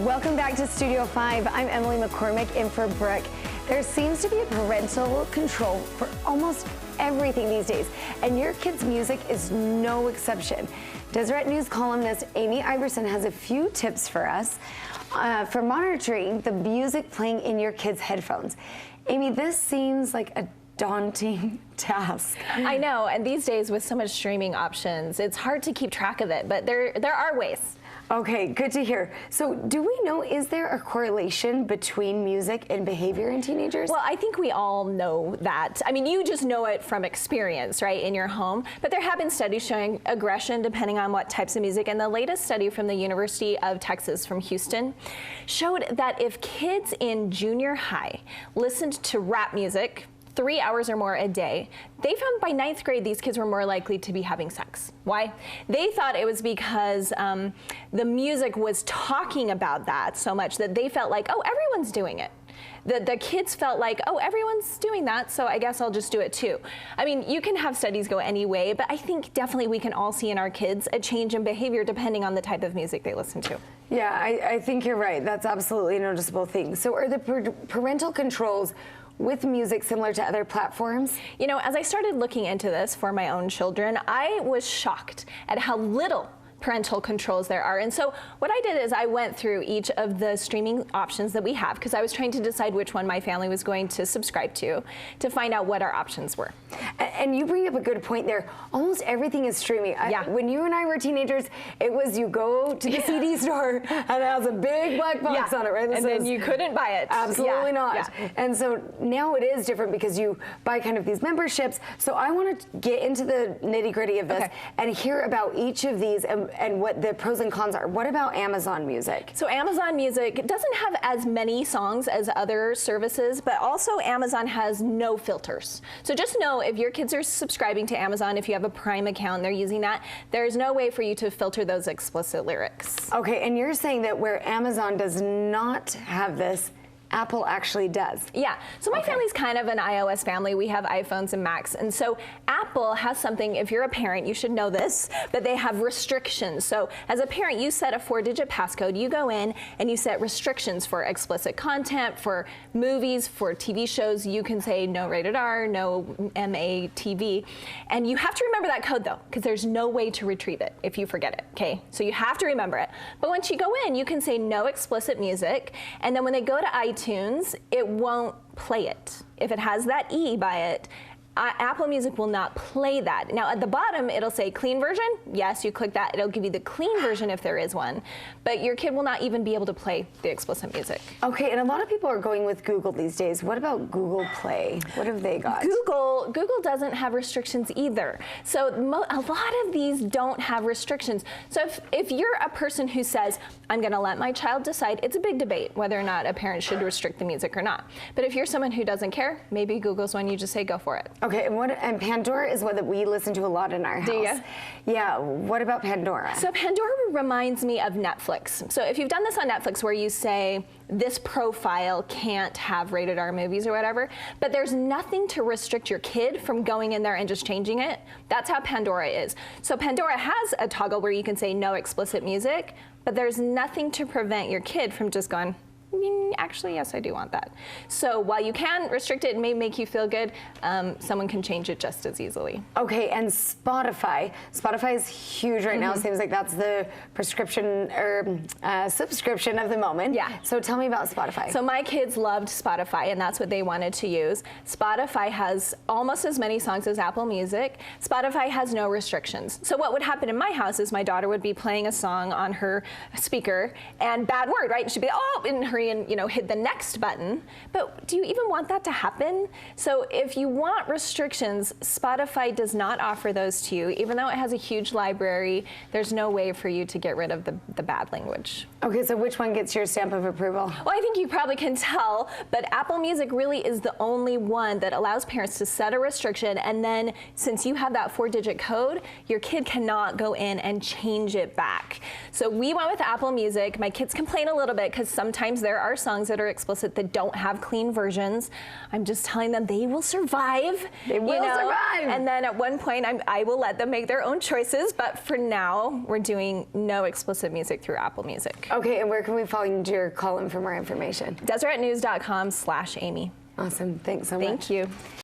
Welcome back to Studio 5. I'm Emily McCormick in for Brooke. There seems to be a parental control for almost everything these days, and your kids' music is no exception. Deseret News columnist Amy Iverson has a few tips for us for monitoring the music playing in your kids' headphones. Amy, this seems like a daunting task. I know, and these days with so much streaming options, it's hard to keep track of it, but there are ways. Okay, good to hear. So do we know, is there a correlation between music and behavior in teenagers? Well, I think we all know that. I mean, you just know it from experience, right, in your home. But there have been studies showing aggression depending on what types of music. And the latest study from the University of Texas from Houston showed that if kids in junior high listened to rap music 3 hours or more a day, they found by 9th grade these kids were more likely to be having sex. Why? They thought it was because the music was talking about that so much that they felt like, oh, everyone's doing it. The kids felt like, oh, everyone's doing that, so I guess I'll just do it too. I mean, you can have studies go any way, but I think definitely we can all see in our kids a change in behavior depending on the type of music they listen to. Yeah, I think you're right. That's absolutely a noticeable thing. So are the parental controls with music similar to other platforms? You know, as I started looking into this for my own children, I was shocked at how little parental controls there are. And so what I did is I went through each of the streaming options that we have, because I was trying to decide which one my family was going to subscribe to find out what our options were. And you bring up a good point there. Almost everything is streaming. Yeah. When you and I were teenagers, it was you go to the CD store and it has a big black box on it, right? And then you couldn't buy it. Absolutely not. And so now it is different because you buy kind of these memberships. So I want to get into the nitty-gritty of this and hear about each of these and what the pros and cons are. What about Amazon Music? So Amazon Music doesn't have as many songs as other services, but also Amazon has no filters. So just know if your kids are subscribing to Amazon, if you have a Prime account and they're using that, there's no way for you to filter those explicit lyrics. Okay, and you're saying that where Amazon does not have this, Apple actually does. Yeah, so my family's kind of an iOS family. We have iPhones and Macs, and so Apple has something, if you're a parent, you should know this, but they have restrictions. So as a parent, you set a 4-digit passcode, you go in and you set restrictions for explicit content, for movies, for TV shows. You can say no rated R, no MATV, and you have to remember that code though, because there's no way to retrieve it if you forget it, okay? So you have to remember it. But once you go in, you can say no explicit music, and then when they go to iTunes, it won't play it. If it has that E by it, Apple Music will not play that. Now at the bottom, it'll say clean version. Yes, you click that, it'll give you the clean version if there is one, but your kid will not even be able to play the explicit music. Okay, and a lot of people are going with Google these days. What about Google Play? What have they got? Google doesn't have restrictions either. So a lot of these don't have restrictions. So if you're a person who says, I'm gonna let my child decide, it's a big debate whether or not a parent should restrict the music or not. But if you're someone who doesn't care, maybe Google's one you just say go for it. Okay, and Pandora is one that we listen to a lot in our house. Do you? Yeah, what about Pandora? So Pandora reminds me of Netflix. So if you've done this on Netflix where you say, this profile can't have rated R movies or whatever, but there's nothing to restrict your kid from going in there and just changing it. That's how Pandora is. So Pandora has a toggle where you can say no explicit music, but there's nothing to prevent your kid from just going, actually, yes, I do want that. So while you can restrict it, it may make you feel good, someone can change it just as easily. Okay, and Spotify. Spotify is huge right now. It seems like that's the prescription or subscription of the moment. Yeah. So tell me about Spotify. So my kids loved Spotify, and that's what they wanted to use. Spotify has almost as many songs as Apple Music. Spotify has no restrictions. So what would happen in my house is my daughter would be playing a song on her speaker, and bad word, right? She'd be, oh, and hurry and hit the next button. But do you even want that to happen? So if you want restrictions, Spotify does not offer those to you. Even though it has a huge library, there's no way for you to get rid of the bad language. Okay, so which one gets your stamp of approval? Well, I think you probably can tell, but Apple Music really is the only one that allows parents to set a restriction, and then since you have that 4-digit code, your kid cannot go in and change it back. So we went with Apple Music. My kids complain a little bit because sometimes there are songs that are explicit that don't have clean versions. I'm just telling them they will survive. They will survive. And then at one point, I will let them make their own choices. But for now, we're doing no explicit music through Apple Music. Okay, and where can we find your column for more information? DeseretNews.com/Amy. Awesome. Thanks so much. Thank you.